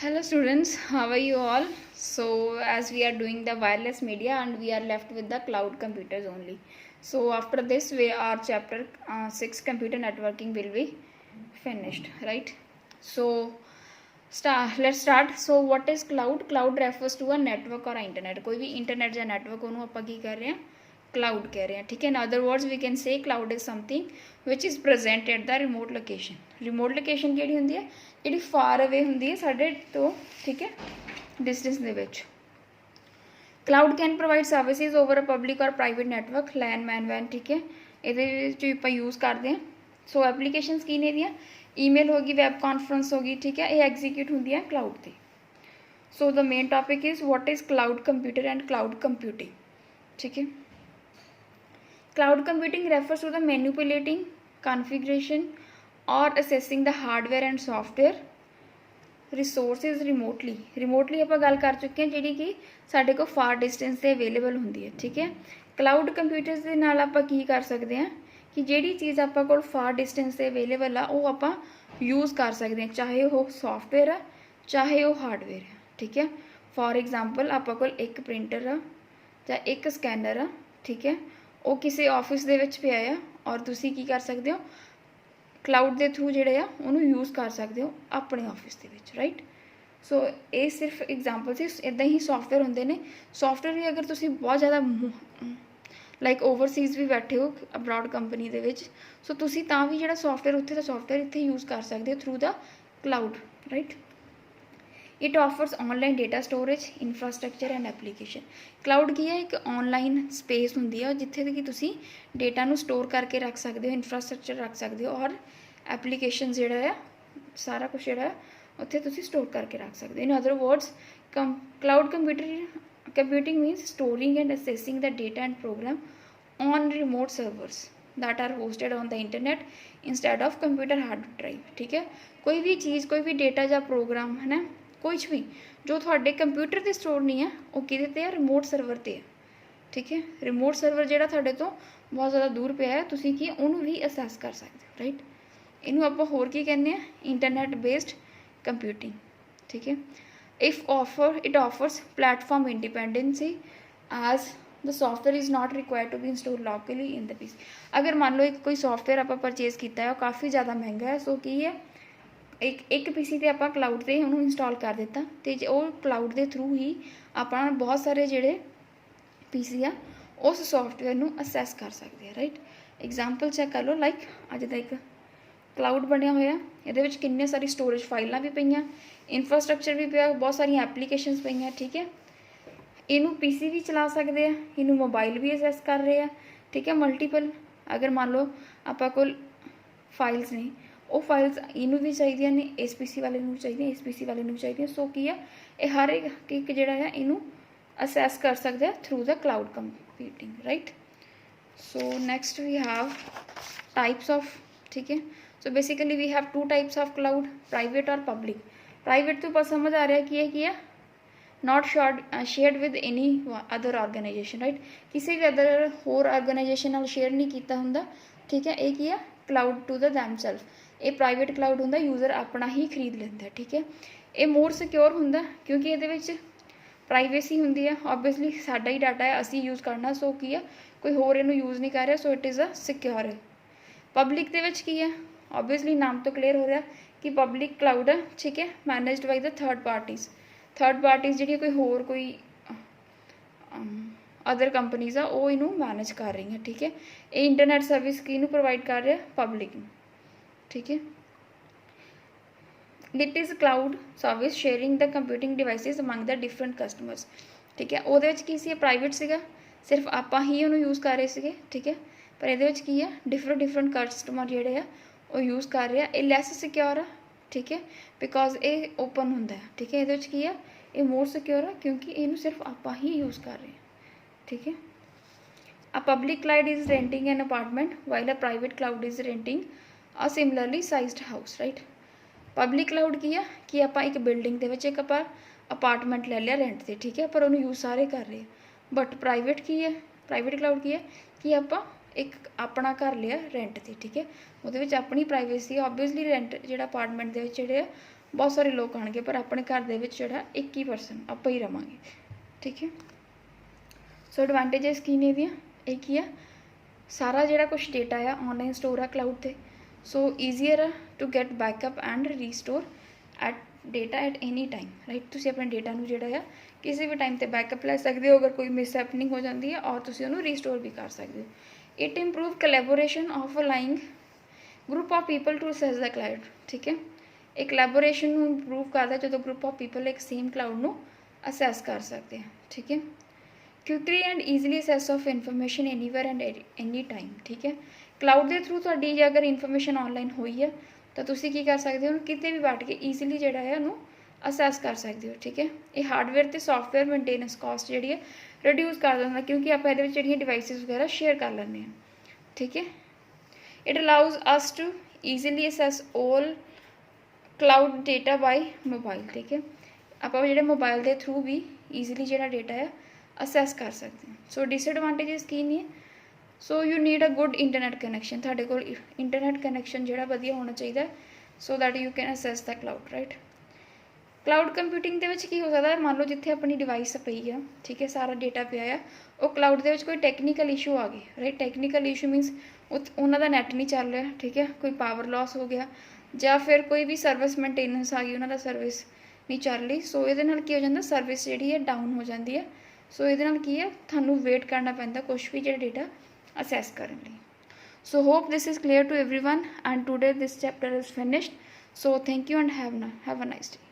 Hello students, how are you all? So as we are doing the wireless media and we are left with the cloud computers only. So after this our chapter 6 computer networking will be finished, right? So let's start. So what is cloud? Cloud refers to a network or internet. कोई भी internet या network ਉਹਨੂੰ ਆਪਾਂ ਕੀ ਕਰ ਰਹੇ ਹਾਂ cloud कह रहे हैं, ठीक है. In other words we can say cloud is something which is present at the remote location. Remote location ਕਿਹੜੀ ਹੁੰਦੀ ਹੈ, ਜਿਹੜੀ far away ਹੁੰਦੀ ਹੈ ਸਾਡੇ ਤੋਂ, ਠੀਕ ਹੈ, distance ਦੇ ਵਿੱਚ. Cloud can provide services over a public or private network, LAN, MAN, WAN, ठीक है. ਇਹਦੇ ਵਿੱਚ ਆਪਾਂ यूज़ ਕਰਦੇ ਹਾਂ. सो एप्लीकेशनस की ने ਇਹਦੀਆਂ ईमेल होगी, वैब कॉन्फ्रेंस होगी, ठीक है, ये एग्जीक्यूट होंगी है क्लाउड पर. So the main topic is what is cloud computer and cloud computing, ठीक है. Cloud computing refers to the manipulating, configuration or assessing the hardware and software resources remotely. Remotely ਆਪਾਂ ਗੱਲ ਕਰ ਚੁੱਕੇ ਹਾਂ, ਜਿਹੜੀ ਕਿ ਸਾਡੇ ਕੋਲ far distance ਤੇ available ਹੁੰਦੀ ਹੈ, ਠੀਕ ਹੈ. Cloud computers ਦੇ ਨਾਲ ਆਪਾਂ ਕੀ ਕਰ ਸਕਦੇ ਹਾਂ ਕਿ ਜਿਹੜੀ ਚੀਜ਼ ਆਪਾਂ ਕੋਲ far distance ਤੇ available ਆ ਉਹ ਆਪਾਂ यूज़ कर सकते हैं, चाहे वो सॉफ्टवेयर आ चाहे वो हार्डवेयर है, ठीक है. फॉर एग्जाम्पल आपा कोल एक प्रिंटर आ या एक स्कैनर आ, ठीक है, वो किसी ऑफिस दे विच पिया आ और तुसी की कर सकते हो क्लाउड के थ्रू जिहड़े आ उहनूं यूज़ कर सकते हो अपने ऑफिस दे विच, राइट. सो ये सिर्फ एग्जाम्पल से इदां ही सॉफ्टवेयर होंदे ने. सॉफ्टवेयर भी अगर तुसी बहुत ज़्यादा लाइक ओवरसीज़ भी बैठे हो अब्रॉड कंपनी दे विच, सो तुसी तां भी जिहड़ा सॉफ्टवेयर उत्थे दा सॉफ्टवेयर इत्थे यूज़ कर सकते हो through the cloud, right. It offers online data storage, infrastructure and application. Cloud की है एक ऑनलाइन स्पेस होंदी है जिथे कि तुसी डेटा नू स्टोर करके रख सकते हो, इंफ्रास्ट्रक्चर रख सकते हो और एप्लीकेशन जिहड़ा है सारा कुछ जिहड़ा है उत्थे तुसी स्टोर करके रख सकते हो. In other words cloud computing means storing and accessing the data and program on remote servers that are hosted on the internet instead of computer hard drive, ठीक है. कोई भी चीज़, कोई भी डेटा या प्रोग्राम है ना, कुछ भी जो थोड़े कंप्यूटर से स्टोर नहीं है वो किहदे ते है, रिमोट सर्वर ते है, ठीक है. रिमोट सर्वर जिहड़ा थोड़े तो बहुत ज़्यादा दूर पे है, तुसीं की उहनूं भी असैस कर सकते हो, राइट. इनू आपां होर की कहने हैं, इंटरनेट बेस्ड कंप्यूटिंग, ठीक है. It offers platform independency as the software is not required to be installed locally in the PC. अगर मान लो एक कोई सॉफ्टवेयर आप परचेज किया है काफ़ी ज़्यादा महंगा है, सो की है एक PC ते आप क्लाउड से उन्होंने इंस्टॉल कर दिता तो वो क्लाउड के थ्रू ही अपना बहुत सारे जोड़े PC आ उस सॉफ्टवेयर को असैस कर सकते हैं, राइट. एग्जाम्पल चैक कर लो, लाइक अज का एक क्लाउड बनया होया, ये किन्ने सारी स्टोरेज फाइलों भी पईयां, इंफ्रास्ट्रक्चर भी पिया, बहुत सारिया एप्लीकेशनस पईयां, ठीक है. इनू PC भी चला सकते हैं, इनू मोबाइल भी असैस कर रहे हैं, ठीक है. मल्टीपल अगर मान लो आपां कोल फाइल्स ने वो फाइल्स इनू भी चाहिए ने, इस PC वाले नू चाहिए, इस PC वाले नू चाहिए, सो की है ये हर एक जिहड़ा है इनू असैस कर सकते हैं through the cloud computing, right. So next we have types of, ठीक है. So basically we have two types of cloud, private और पब्लिक. प्राइवेट तो बस समझ आ रहा है कि है not shared with any other organisation, right. किसी भी अदर होर ऑर्गेनाइजेशन नाल शेयर नहीं किया हुंदा, ठीक है. एक ही है क्लाउड टू द दैमसेल्फ. ये प्राइवेट क्लाउड हुंदा, यूजर अपना ही खरीद लेंदा है, ठीक है. ये मोर सिक्योर हुंदा क्योंकि ये प्राइवेसी हुंदी है. ऑबवियसली साडा ही डाटा है, असी यूज़ करना, सो की है कोई होर इनू यूज़ नहीं कर रहा, so it is a secure है. पब्लिक दे विच की है, ऑबवियसली नाम तो क्लीयर हो रहा कि पब्लिक क्लाउड है, ठीक है, managed by the third parties जी कोई होर कोई अदर कंपनीज आ वो इनू मैनेज कर रही हैं, ठीक है. ये इंटरनेट सर्विस की प्रोवाइड कर रहा है पब्लिक, ठीक है. It is cloud service sharing the computing devices among the different customers, ठीक है. वो की सी प्राइवेट सीगा, सिर्फ आप ही उन्होंने यूज़ कर रहे थे, ठीक है. पर ये की है डिफरेंट कस्टमर जोड़े आ वो यूज़ कर रहे हैं. ये लैस सिक्योर है, ठीक है, बिकॉज ये ओपन होंगे, ठीक है. ये की है ये मोर सिक्योर है क्योंकि इनू सिर्फ आप ही यूज़ कर रहे हैं, ठीक है. A public cloud is renting an apartment while a private cloud is renting a similarly sized house, right. Public cloud की है कि आप एक बिल्डिंग के एक आप अपार्टमेंट ले लिया रेंट से, ठीक है, पर उन्होंने यूज़ सारे कर रहे हैं. बट प्राइवेट की है, प्राइवेट क्लाउड की है कि आप एक अपना घर लिया रेंट से, ठीक है. वो अपनी प्राइवेसी, ऑबवियसली रेंट जो अपार्टमेंट के जोड़े बहुत सारे लोग आउणगे, पर अपने घर दे विच जिहड़ा एक ही परसन आपां ही रवांगे, ठीक है। सो एडवांटेजेस की ने इहदियां, एक ही है सारा जिहड़ा कुछ डेटा आ ऑनलाइन स्टोर आ क्लाउड ते, सो ईजीयर आ to get backup and restore at data at any time, right. तुसीं अपने डेटा नूं जिहड़ा आ किसी भी टाइम ते बैकअप लै सकदे हो, अगर कोई मिस हैपनिंग हो जाती है, और तुसीं उहनूं रीस्टोर भी कर सकते हो। It improve collaboration of allowing group of people to access the cloud, ठीक है। एक कोलैबोरेशन नूं इंप्रूव करदा जदों ग्रुप ऑफ पीपल एक सेम क्लाउड नूं असेस कर सकते हैं, ठीक है। Quickly and easily access of information anywhere and any time, ठीक है। क्लाउड के थ्रू तुहाडी जे अगर इनफॉर्मेशन ऑनलाइन हुई है तो तुसीं की कर सकते हो, किते भी बैठ के ईजिली जिहड़ा है उहनूं असेस कर सकते हो, ठीक है। ये हार्डवेयर ते सॉफ्टवेयर मेनटेनेंस कॉस्ट जिहड़ी है रिड्यूस कर दिंदा, क्योंकि आप इहदे विच जिहड़ियां डिवाइसिस वगैरह शेयर कर लैंदे हैं, ठीक है। It allows us to easily access all cloud data by mobile, ठीक है। आप जिहड़े मोबाइल के थ्रू भी ईजिली जिहड़ा डेटा है असेस कर सकते हैं। सो डिसएडवांटेजेस की नहीं है, so you need a good internet connection, तुहाडे कोल इंटरनेट कनैक्शन जिहड़ा वधिया होना चाहिए, so that you can access the cloud, right. Cloud computing दे विच की हो सकता है, मान लो जिथे अपनी डिवाइस पई है, ठीक है, सारा डेटा पिया है, वो क्लाउड दे विच कोई टैक्नीकल इशू आ गई, राइट। टैक्नीकल इशू मीनस उन्हों का नैट नहीं चल रहा, ठीक है, कोई पावर लॉस हो गया, या फिर कोई भी सर्विस मेनटेनेंस आ गई, उन्होंने सर्विस नहीं चल रही, सो ये की हो जाता सर्विस जी है डाउन हो जाती है। सो ये की है थानू वेट करना पैंदा कुछ भी जो डेटा असेस करने लई। So hope this is clear to everyone and today this chapter is finished. So thank you and have a nice day.